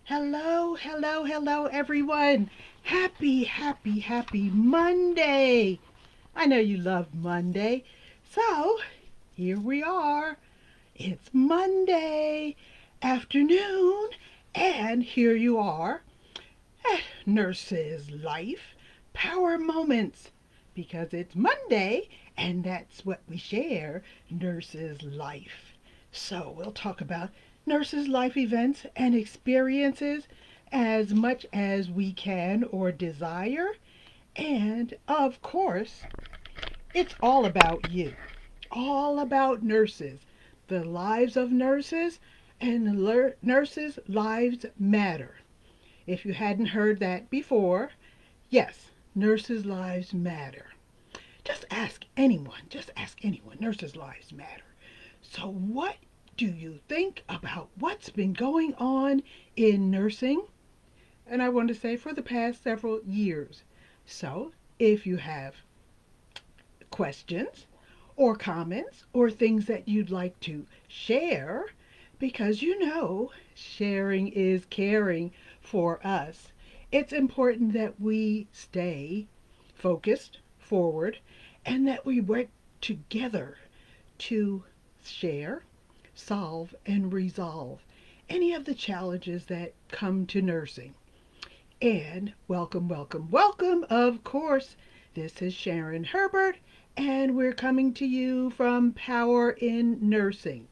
Hello, hello, hello, everyone. Happy Monday. I know you love Monday. So, here we are. It's Monday afternoon, and here you are at Nurse's Life Power Moments. Because it's Monday, and that's what we share Nurse's Life. So, we'll talk about Nurse's Life events and experiences as much as we can or desire. And of course, it's all about you, all about nurses, the lives of nurses, and nurses' lives matter. If you hadn't heard that before, yes, nurses' lives matter. Just ask anyone, nurses' lives matter. So, what do you think about what's been going on in nursing? And I want to say for the past several years. So, if you have questions or comments or things that you'd like to share, because sharing is caring for us. It's important that we stay focused forward and that we work together to share, solve, and resolve any of the challenges that come to nursing. And welcome, of course. This is Sharon Herbert, and we're coming to you from Power in Nursing.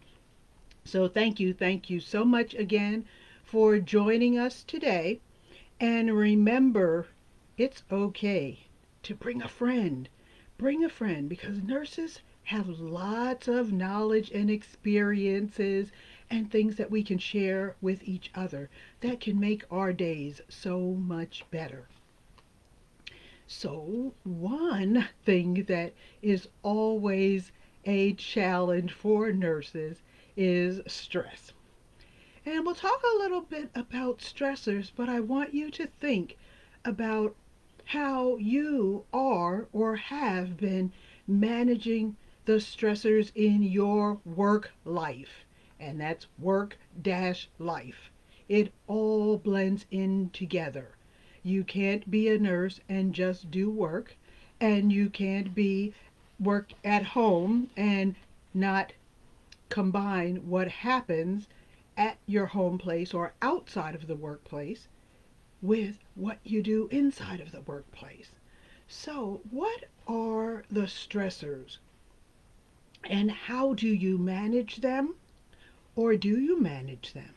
So, thank you so much again for joining us today. And remember, it's okay to bring a friend. Bring a friend because nurses have lots of knowledge and experiences and things that we can share with each other that can make our days so much better. So, one thing that is always a challenge for nurses is stress. And we'll talk a little bit about stressors, but I want you to think about how you are or have been managing the stressors in your work life. And that's work dash life. It all blends in together. You can't be a nurse and just do work, and you can't be work at home and not combine what happens at your home place or outside of the workplace with what you do inside of the workplace. So, what are the stressors and how do you manage them or do you manage them?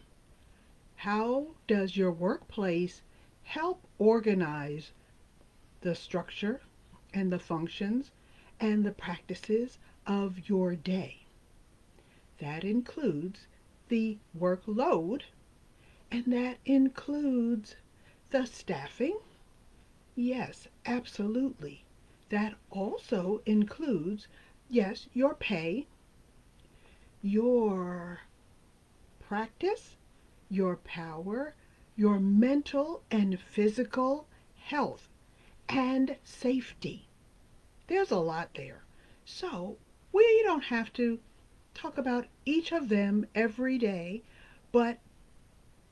How does your workplace help organize the structure and the functions and the practices of your day? That includes the workload, and that includes the staffing. Yes, absolutely. That also includes, yes, your pay, your practice, your power, your mental and physical health, and safety. There's a lot there. So, we don't have to talk about each of them every day, but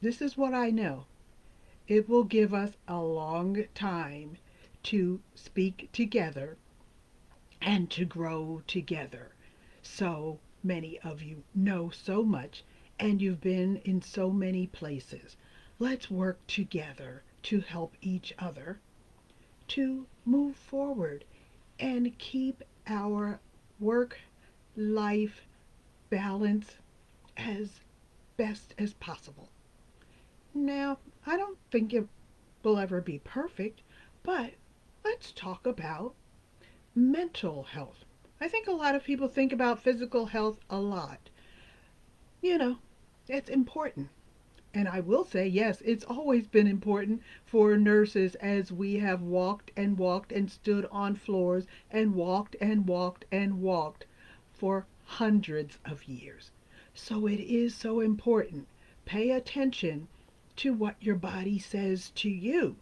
this is what I know. It will give us a long time to speak together and to grow together. So many of you know so much and you've been in so many places. Let's work together to help each other to move forward and keep our work life balance as best as possible. Now, I don't think it will ever be perfect, but let's talk about mental health. I think a lot of people think about physical health a lot. You know, it's important. And I will say, yes, it's always been important for nurses as we have walked and stood on floors and walked for hundreds of years. So it is so important. Pay attention to what your body says to you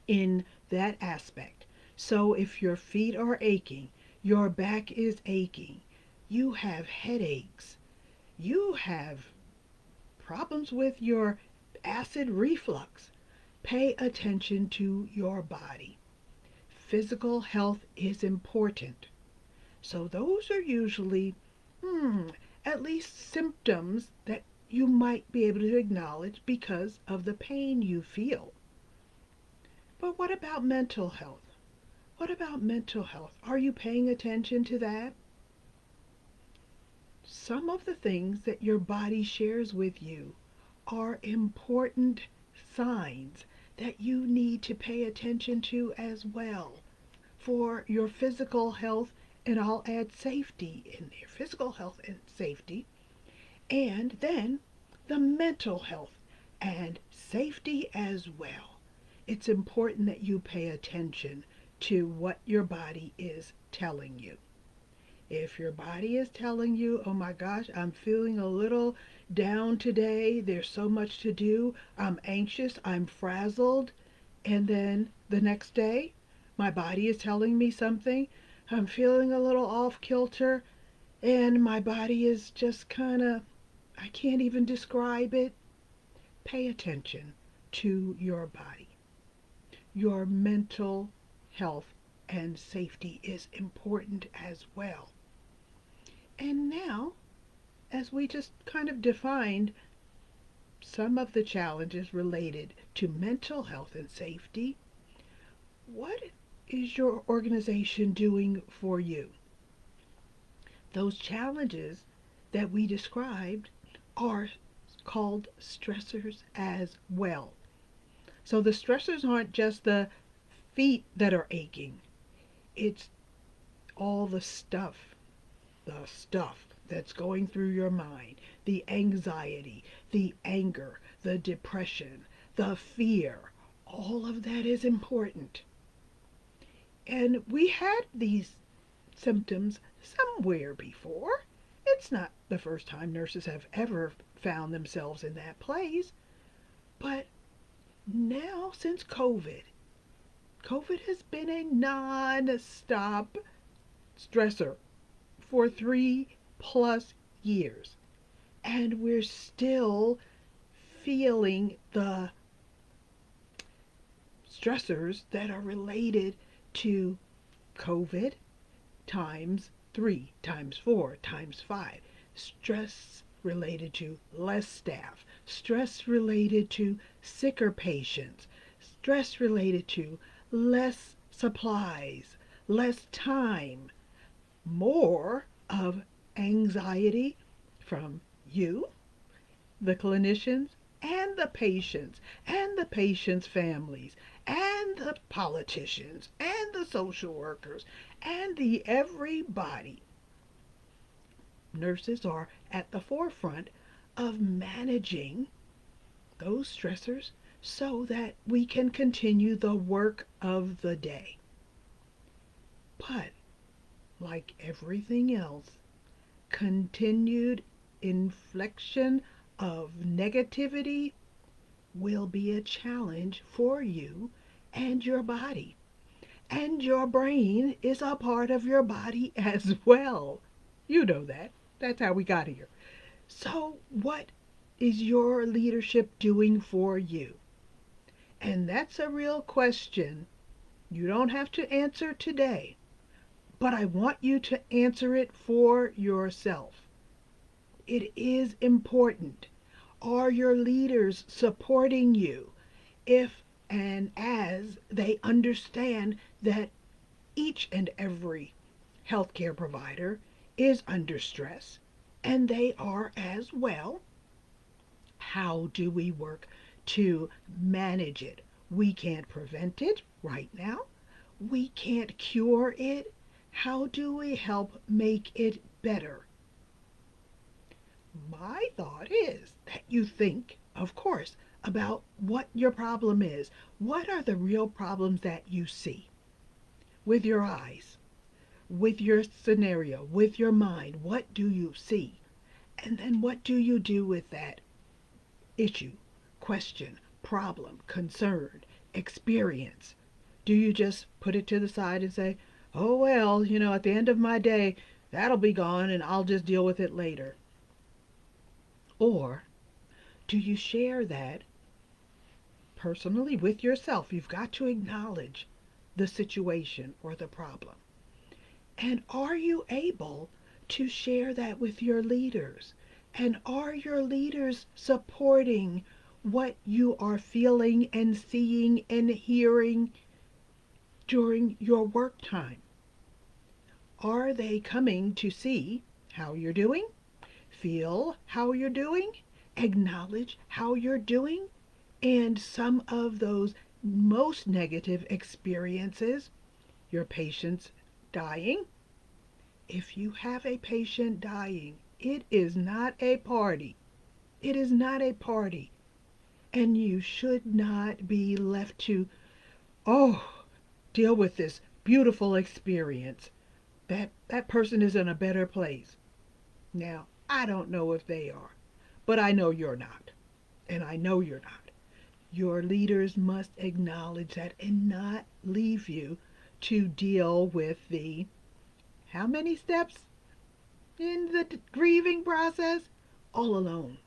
in that aspect. So if your feet are aching, your back is aching, you have headaches, you have problems with your acid reflux. Pay attention to your body. Physical health is important. So those are usually, at least symptoms that you might be able to acknowledge because of the pain you feel. But what about mental health? What about mental health? Are you paying attention to that? Some of the things that your body shares with you are important signs that you need to pay attention to as well for your physical health, and I'll add safety in there, physical health and safety, and then the mental health and safety as well. It's important that you pay attention to what your body is telling you. If your body is telling you, oh my gosh, I'm feeling a little down today, there's so much to do, I'm anxious, I'm frazzled, and then the next day, my body is telling me something, I'm feeling a little off kilter, and my body is just kind of, I can't even describe it. Pay attention to your body. Your mental health and safety is important as well. And now, as we just kind of defined some of the challenges related to mental health and safety, what is your organization doing for you? Those challenges that we described are called stressors as well. So the stressors aren't just the feet that are aching, it's all the stuff that's going through your mind, the anxiety, the anger, the depression, the fear. All of that is important. And we had these symptoms somewhere before. It's not the first time nurses have ever found themselves in that place. But now, since COVID has been a non-stop stressor for 3+ years. And we're still feeling the stressors that are related to COVID times 3, times 4, times 5. Stress related to less staff, stress related to sicker patients, stress related to less supplies, less time, more of anxiety from you, the clinicians, and the patients' families, and the politicians, and the social workers, and the everybody. Nurses are at the forefront of managing those stressors so that we can continue the work of the day. But like everything else, continued inflection of negativity will be a challenge for you and your body. And your brain is a part of your body as well. You know that. That's how we got here. So, what is your leadership doing for you? And that's a real question. You don't have to answer today, but I want you to answer it for yourself. It is important. Are your leaders supporting you if and as they understand that each and every healthcare provider is under stress and they are as well? How do we work to manage it? We can't prevent it right now. We can't cure it. How do we help make it better? My thought is that you think, of course, about what your problem is. What are the real problems that you see with your eyes, with your scenario, with your mind? What do you see? And then what do you do with that issue, question, problem, concern, experience? Do you just put it to the side and say, oh, well, at the end of my day, that'll be gone and I'll just deal with it later? Or do you share that personally with yourself. You've got to acknowledge the situation or the problem. And are you able to share that with your leaders? And are your leaders supporting what you are feeling and seeing and hearing during your work time? Are they coming to see how you're doing, feel how you're doing, acknowledge how you're doing? And some of those most negative experiences, your patients dying. If you have a patient dying, it is not a party. It is not a party. And you should not be left to, oh, deal with this beautiful experience. That person is in a better place. Now, I don't know if they are, but I know you're not. And I know you're not. Your leaders must acknowledge that and not leave you to deal with the how many steps in the grieving process all alone.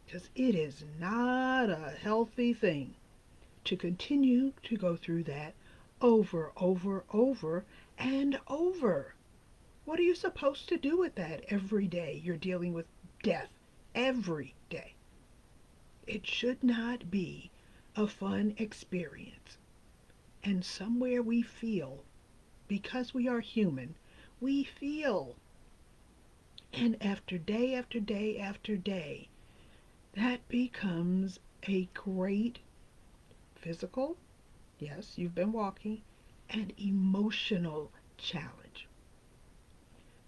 Because it is not a healthy thing to continue to go through that over and over. What are you supposed to do with that every day? You're dealing with death every day. It should not be a fun experience. And somewhere we feel, because we are human, we feel. And after day after day after day, that becomes a great physical, yes, you've been walking, and emotional challenge.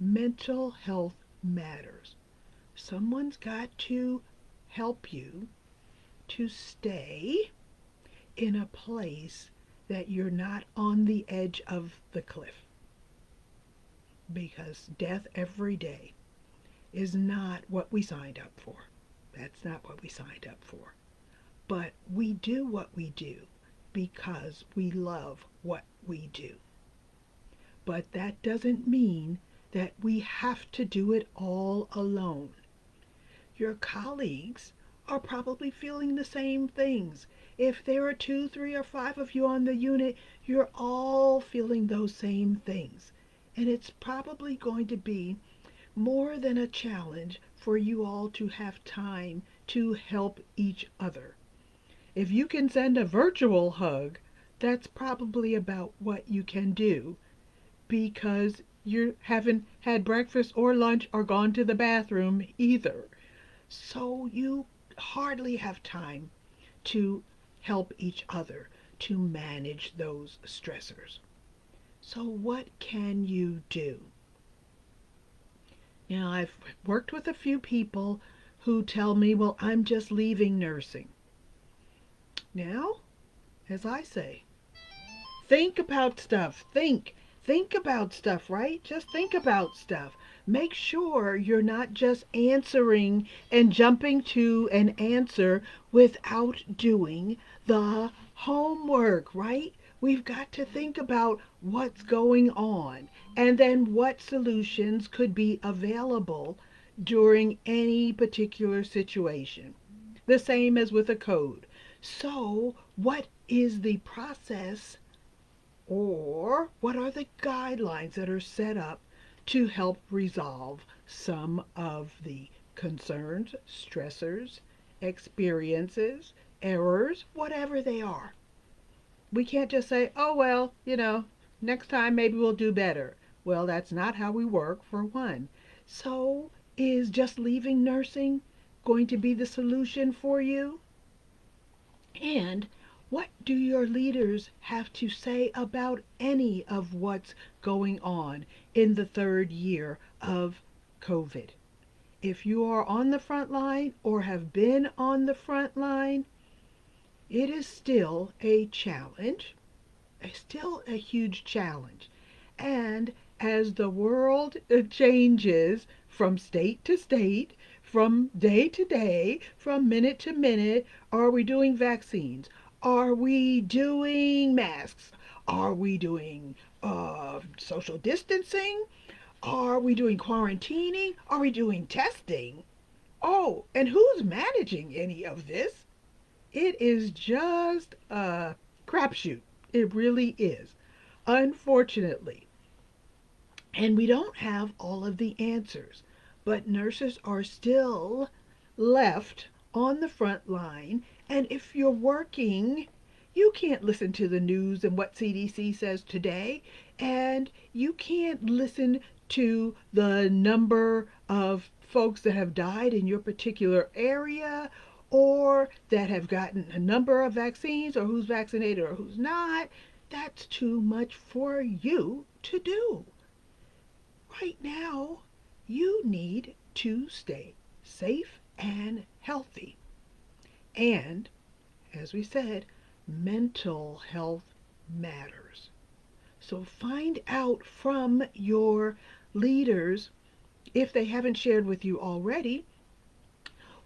Mental health matters. Someone's got to help you to stay in a place that you're not on the edge of the cliff. Because death every day is not what we signed up for. That's not what we signed up for. But we do what we do because we love what we do. But that doesn't mean that we have to do it all alone. Your colleagues are probably feeling the same things. If there are 2, 3, or 5 of you on the unit, you're all feeling those same things. And it's probably going to be more than a challenge for you all to have time to help each other. If you can send a virtual hug, that's probably about what you can do because you haven't had breakfast or lunch or gone to the bathroom either. So you hardly have time to help each other to manage those stressors. So what can you do? Now, I've worked with a few people who tell me, well, I'm just leaving nursing. Now, as I say, think about stuff. Think about stuff, right? Just think about stuff. Make sure you're not just answering and jumping to an answer without doing the homework, right? We've got to think about what's going on and then what solutions could be available during any particular situation. The same as with a code. So, what is the process or what are the guidelines that are set up to help resolve some of the concerns, stressors, experiences, errors, whatever they are? We can't just say, oh, well, next time maybe we'll do better. Well, that's not how we work, for one. So, is just leaving nursing going to be the solution for you? And what do your leaders have to say about any of what's going on in the third year of COVID? If you are on the front line or have been on the front line, it is still a challenge, still a huge challenge. And as the world changes from state to state, from day to day, from minute to minute, are we doing vaccines? Are we doing masks? Are we doing social distancing? Are we doing quarantining? Are we doing testing? Oh, and who's managing any of this? It is just a crapshoot. It really is, unfortunately. And we don't have all of the answers, but nurses are still left on the front line. And if you're working, you can't listen to the news and what CDC says today, and you can't listen to the number of folks that have died in your particular area or that have gotten a number of vaccines or who's vaccinated or who's not. That's too much for you to do. Right now, you need to stay safe and healthy. And, as we said, mental health matters. So find out from your leaders, if they haven't shared with you already,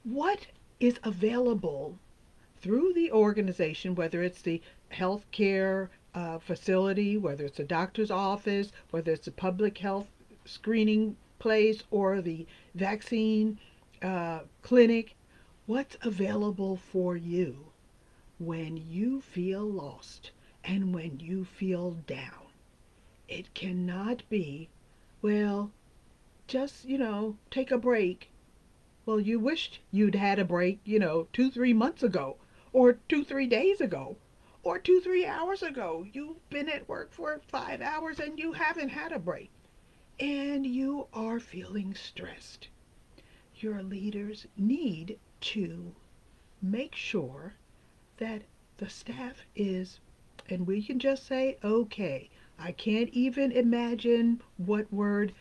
what is available through the organization, whether it's the healthcare facility, whether it's a doctor's office, whether it's a public health screening place, or the vaccine clinic, what's available for you when you feel lost and when you feel down. It cannot be, well, just, take a break. Well, you wished you'd had a break, 2, 3 months ago, or 2, 3 days ago, or 2, 3 hours ago. You've been at work for 5 hours and you haven't had a break, and you are feeling stressed. Your leaders need to make sure that the staff is, and we can just say, okay. I can't even imagine what word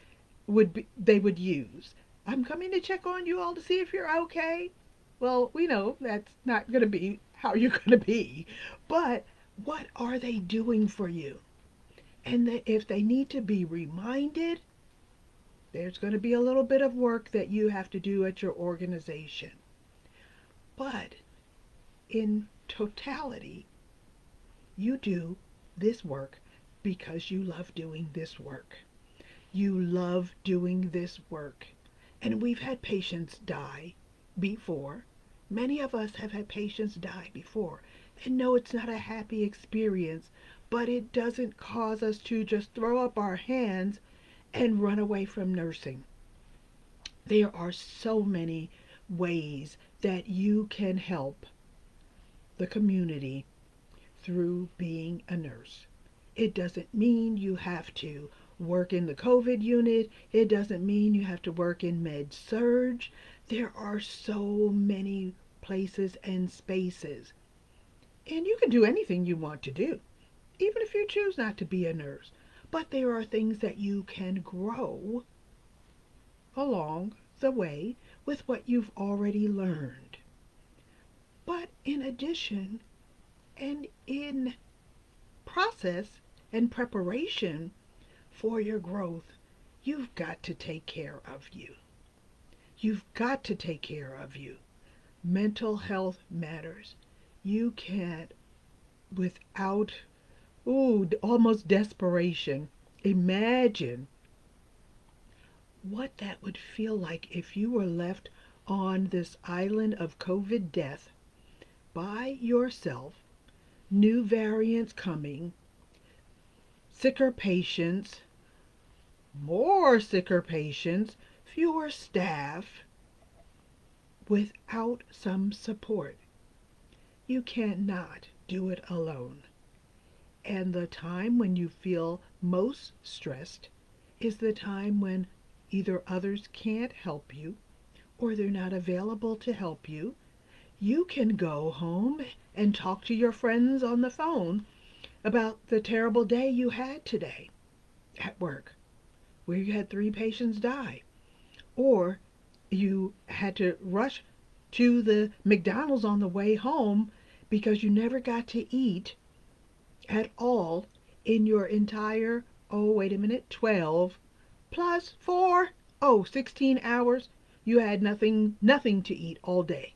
they would use. I'm coming to check on you all to see if you're okay. Well, we know that's not going to be how you're going to be. But what are they doing for you? And that if they need to be reminded, there's going to be a little bit of work that you have to do at your organization. But in totality, you do this work because you love doing this work. You love doing this work. And we've had patients die before. Many of us have had patients die before. And no, it's not a happy experience, but it doesn't cause us to just throw up our hands and run away from nursing. There are so many ways that you can help the community through being a nurse. It doesn't mean you have to work in the COVID unit. It doesn't mean you have to work in med surge. There are so many places and spaces. And you can do anything you want to do, even if you choose not to be a nurse. But there are things that you can grow along the way with what you've already learned. But in addition, and in process and preparation for your growth, you've got to take care of you. You've got to take care of you. Mental health matters. You can't, without, almost desperation, imagine what that would feel like if you were left on this island of COVID death by yourself, new variants coming, sicker patients, more sicker patients, fewer staff, without some support. You cannot do it alone. And the time when you feel most stressed is the time when either others can't help you or they're not available to help you. You can go home and talk to your friends on the phone about the terrible day you had today at work, where you had 3 patients die, or you had to rush to the McDonald's on the way home because you never got to eat at all in your entire, oh, wait a minute, 12 plus 4, 16 hours. You had nothing to eat all day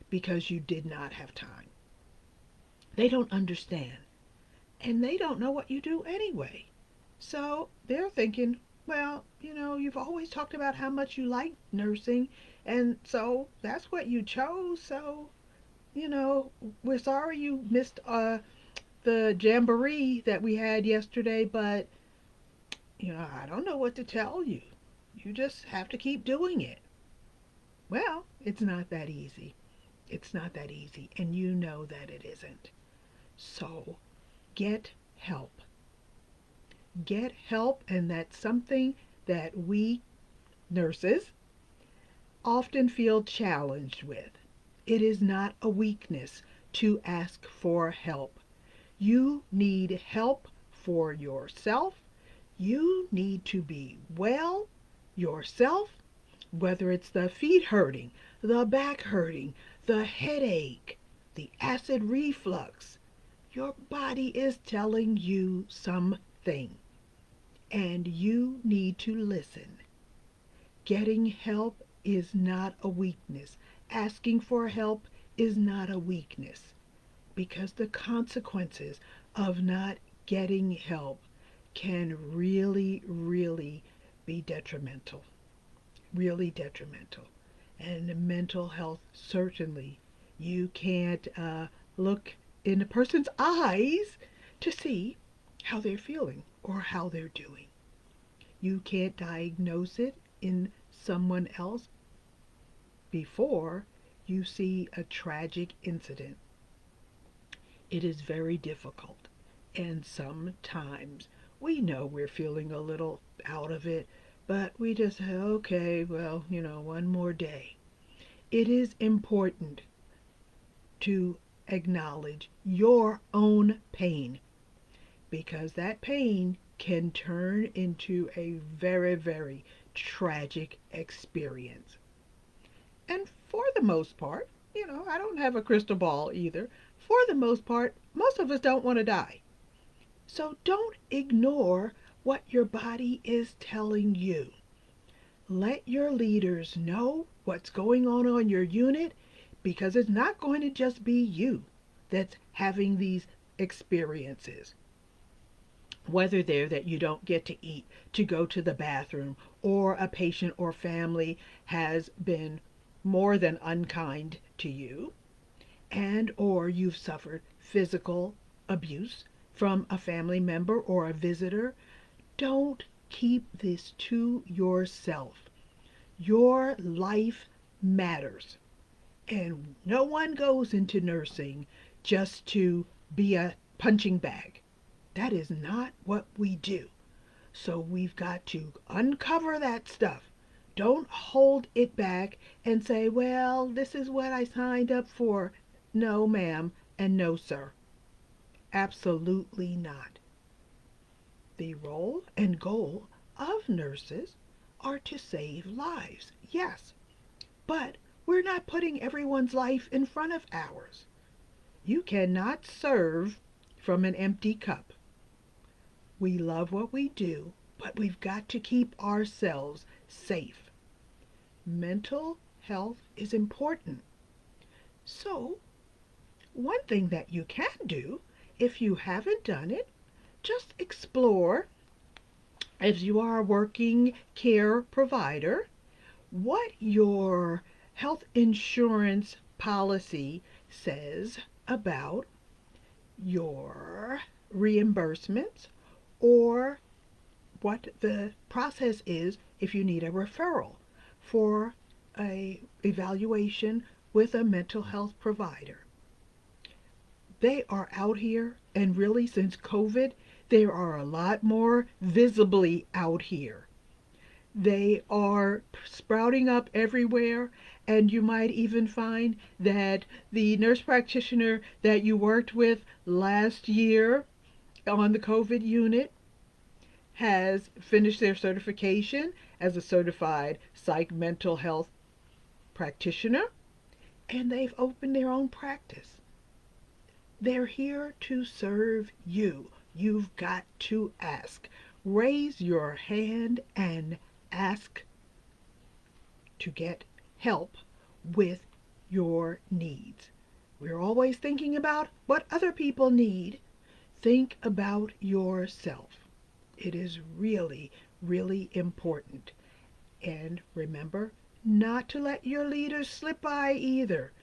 because you did not have time. They don't understand, and they don't know what you do anyway. So they're thinking, well, you've always talked about how much you like nursing, and so that's what you chose. So you know, we're sorry you missed the jamboree that we had yesterday, but, I don't know what to tell you. You just have to keep doing it. Well, it's not that easy. It's not that easy, and you know that it isn't. So get help. Get help, and that's something that we nurses often feel challenged with. It is not a weakness to ask for help. You need help for yourself. You need to be well yourself, whether it's the feet hurting, the back hurting, the headache, the acid reflux. Your body is telling you something, and you need to listen. Getting help is not a weakness. Asking for help is not a weakness, because the consequences of not getting help can really, really be detrimental. Really detrimental. And mental health, certainly. You can't look in a person's eyes to see how they're feeling or how they're doing. You can't diagnose it in someone else before you see a tragic incident. It is very difficult. And sometimes we know we're feeling a little out of it, but we just say, okay, well, one more day. It is important to acknowledge your own pain, because that pain can turn into a very, very tragic experience. And for the most part, I don't have a crystal ball either. For the most part, most of us don't want to die. So don't ignore what your body is telling you. Let your leaders know what's going on your unit, because it's not going to just be you that's having these experiences. Whether they're that you don't get to eat, to go to the bathroom, or a patient or family has been more than unkind to you, and or you've suffered physical abuse from a family member or a visitor, don't keep this to yourself. Your life matters. And no one goes into nursing just to be a punching bag. That is not what we do. So we've got to uncover that stuff. Don't hold it back and say, well, this is what I signed up for. No, ma'am, and no, sir. Absolutely not. The role and goal of nurses are to save lives, yes, but we're not putting everyone's life in front of ours. You cannot serve from an empty cup. We love what we do, but we've got to keep ourselves safe. Mental health is important. So, one thing that you can do, if you haven't done it, just explore, as you are a working care provider, what your health insurance policy says about your reimbursements, or what the process is if you need a referral for a evaluation with a mental health provider. They are out here, and really since COVID, they are a lot more visibly out here. They are sprouting up everywhere, and you might even find that the nurse practitioner that you worked with last year on the COVID unit has finished their certification as a certified psych mental health practitioner, and they've opened their own practice. They're here to serve you. You've got to ask. Raise your hand and ask to get help with your needs. We're always thinking about what other people need. Think about yourself. It is really, really important. And remember not to let your leaders slip by either,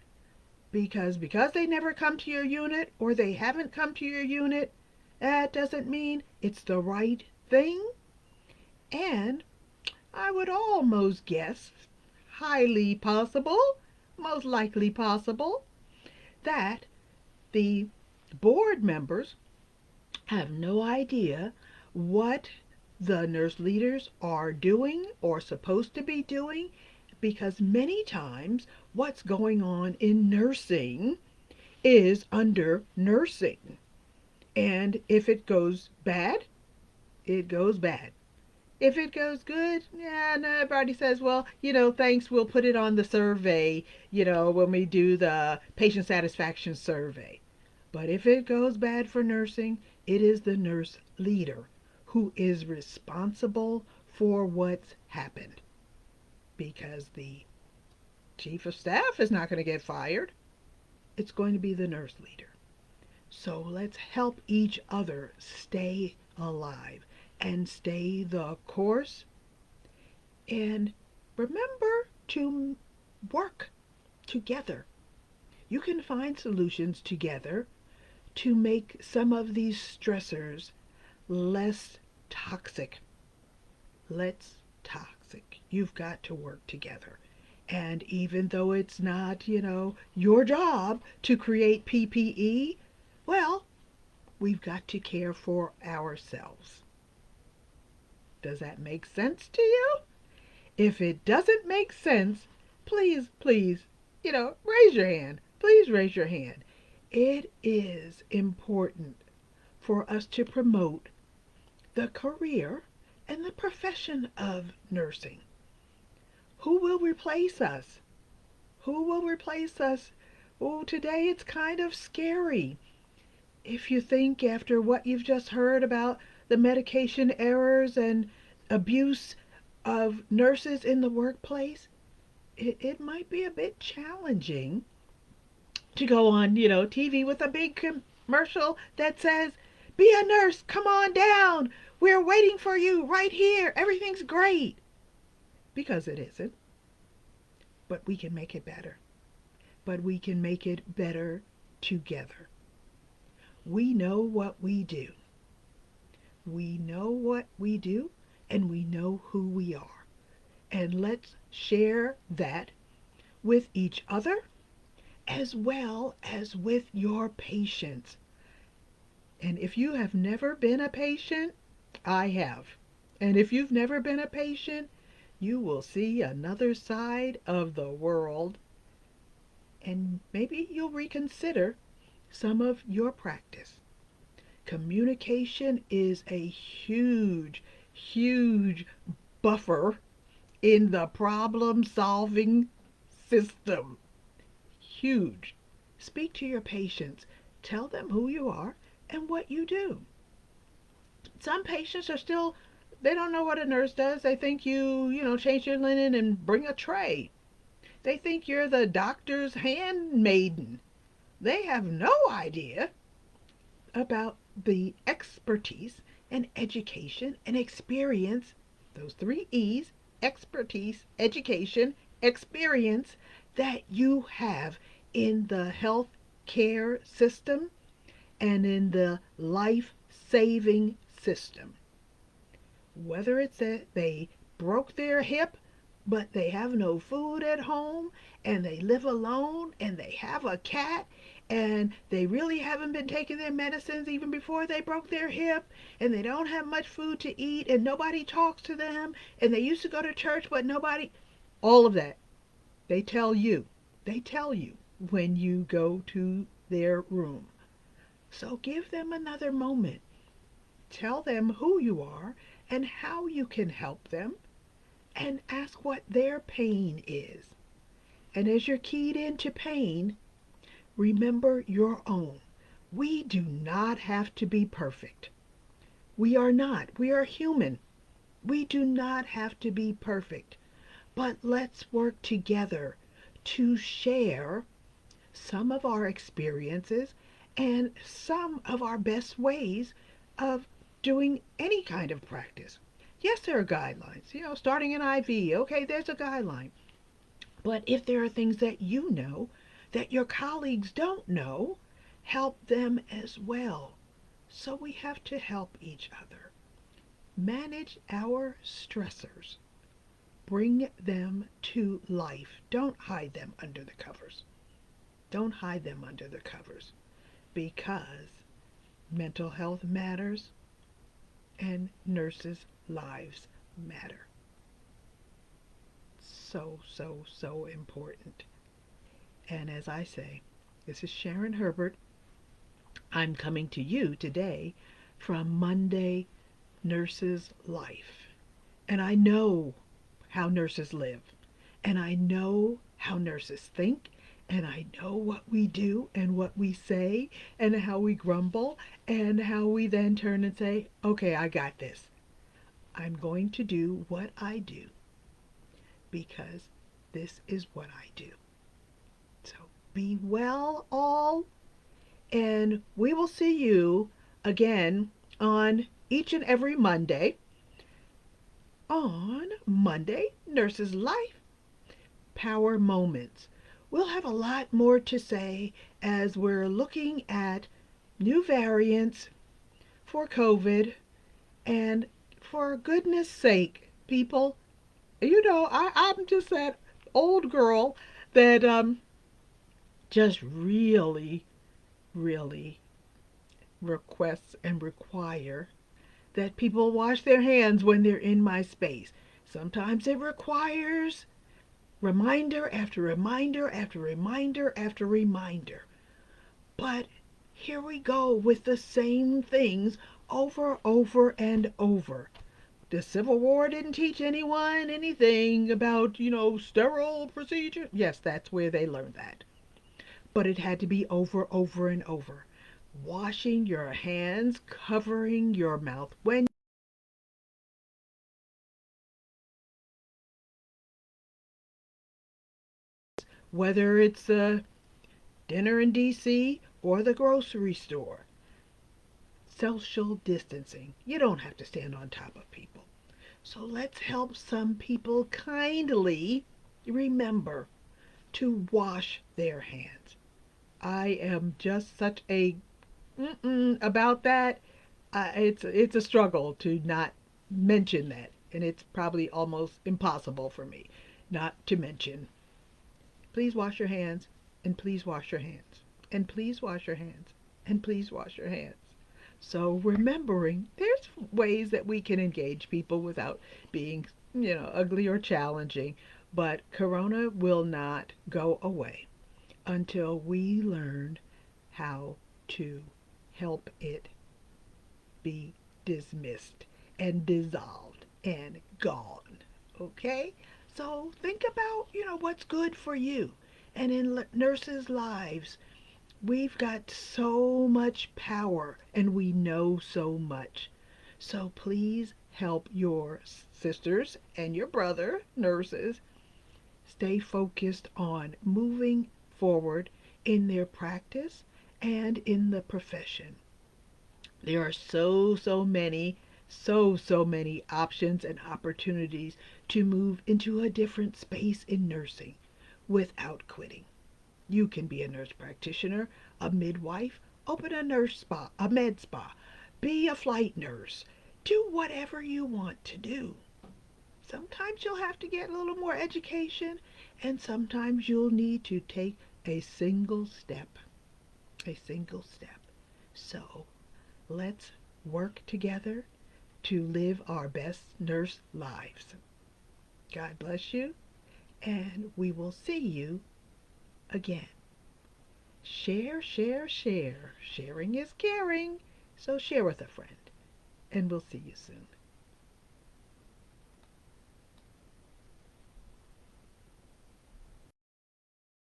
because they never come to your unit or they haven't come to your unit, that doesn't mean it's the right thing. And I would almost guess, highly possible, most likely possible, that the board members have no idea what the nurse leaders are doing or supposed to be doing, because many times what's going on in nursing is under nursing. And if it goes bad, it goes bad. If it goes good, yeah, and everybody says, well, thanks, we'll put it on the survey, when we do the patient satisfaction survey. But if it goes bad for nursing, it is the nurse leader who is responsible for what's happened, because the chief of staff is not going to get fired. It's going to be the nurse leader. So let's help each other stay alive and stay the course. And remember to work together. You can find solutions together to make some of these stressors less toxic. Less toxic. You've got to work together. And even though it's not, your job to create PPE, well, we've got to care for ourselves. Does that make sense to you? If it doesn't make sense, please, please, raise your hand. Please raise your hand. It is important for us to promote the career and the profession of nursing. Who will replace us? Who will replace us? Oh, today it's kind of scary. If you think after what you've just heard about the medication errors and abuse of nurses in the workplace, it might be a bit challenging to go on, TV with a big commercial that says, be a nurse, come on down. We're waiting for you right here. Everything's great. Because it isn't. But we can make it better. But we can make it better together. We know what we do. We know what we do, and we know who we are. And let's share that with each other as well as with your patients. And if you have never been a patient, I have. And if you've never been a patient, you will see another side of the world. And maybe you'll reconsider some of your practice. Communication is a huge, huge buffer in the problem-solving system. Huge. Speak to your patients. Tell them who you are and what you do. Some patients are still, they don't know what a nurse does. They think you change your linen and bring a tray. They think you're the doctor's handmaiden. They have no idea about the expertise and education and experience, those three E's, expertise, education, experience, that you have in the health care system and in the life-saving system. Whether it's that they broke their hip but they have no food at home and they live alone and they have a cat and they really haven't been taking their medicines even before they broke their hip, and they don't have much food to eat and nobody talks to them, and they used to go to church but nobody, all of that, they tell you. They tell you when you go to their room. So give them another moment. Tell them who you are and how you can help them, and ask what their pain is. And as you're keyed into pain, remember your own. We do not have to be perfect. We are not. We are human. We do not have to be perfect. But let's work together to share some of our experiences and some of our best ways of doing any kind of practice. Yes, there are guidelines. Starting an IV, okay, there's a guideline. But if there are things that that your colleagues don't know, help them as well. So we have to help each other. Manage our stressors. Bring them to life. Don't hide them under the covers. Don't hide them under the covers because mental health matters and nurses' lives matter. So, so, so important. And as I say, this is Sharon Herbert. I'm coming to you today from Monday Nurses Life. And I know how nurses live. And I know how nurses think. And I know what we do and what we say and how we grumble and how we then turn and say, okay, I got this. I'm going to do what I do because this is what I do. So be well, all, and we will see you again on each and every Monday on Monday Nurses Life Power Moments. We'll have a lot more to say as we're looking at new variants for COVID. And for goodness sake, people, I'm just that old girl that just really, really requests and require that people wash their hands when they're in my space. Sometimes it requires reminder after reminder after reminder after reminder. But here we go with the same things over and over. The Civil War didn't teach anyone anything about, sterile procedure. Yes, that's where they learned that. But it had to be over and over. Washing your hands, covering your mouth when whether it's a dinner in DC or the grocery store. Social distancing. You don't have to stand on top of people. So let's help some people kindly remember to wash their hands. I am just such a about that. It's a struggle to not mention that, and it's probably almost impossible for me not to mention. Please wash your hands, and please wash your hands, and please wash your hands, and please wash your hands. So remembering there's ways that we can engage people without being, ugly or challenging, but Corona will not go away until we learn how to help it be dismissed and dissolved and gone. Okay? So think about, what's good for you. And in nurses' lives, we've got so much power and we know so much. So please help your sisters and your brother, nurses, stay focused on moving forward in their practice and in the profession. There are so many options and opportunities to move into a different space in nursing without quitting. You can be a nurse practitioner, a midwife, open a nurse spa, a med spa, be a flight nurse, do whatever you want to do. Sometimes you'll have to get a little more education, and sometimes you'll need to take a single step. A single step. So let's work together to live our best nurse lives. God bless you, and we will see you again. Share, share, share. Sharing is caring. So share with a friend, and we'll see you soon.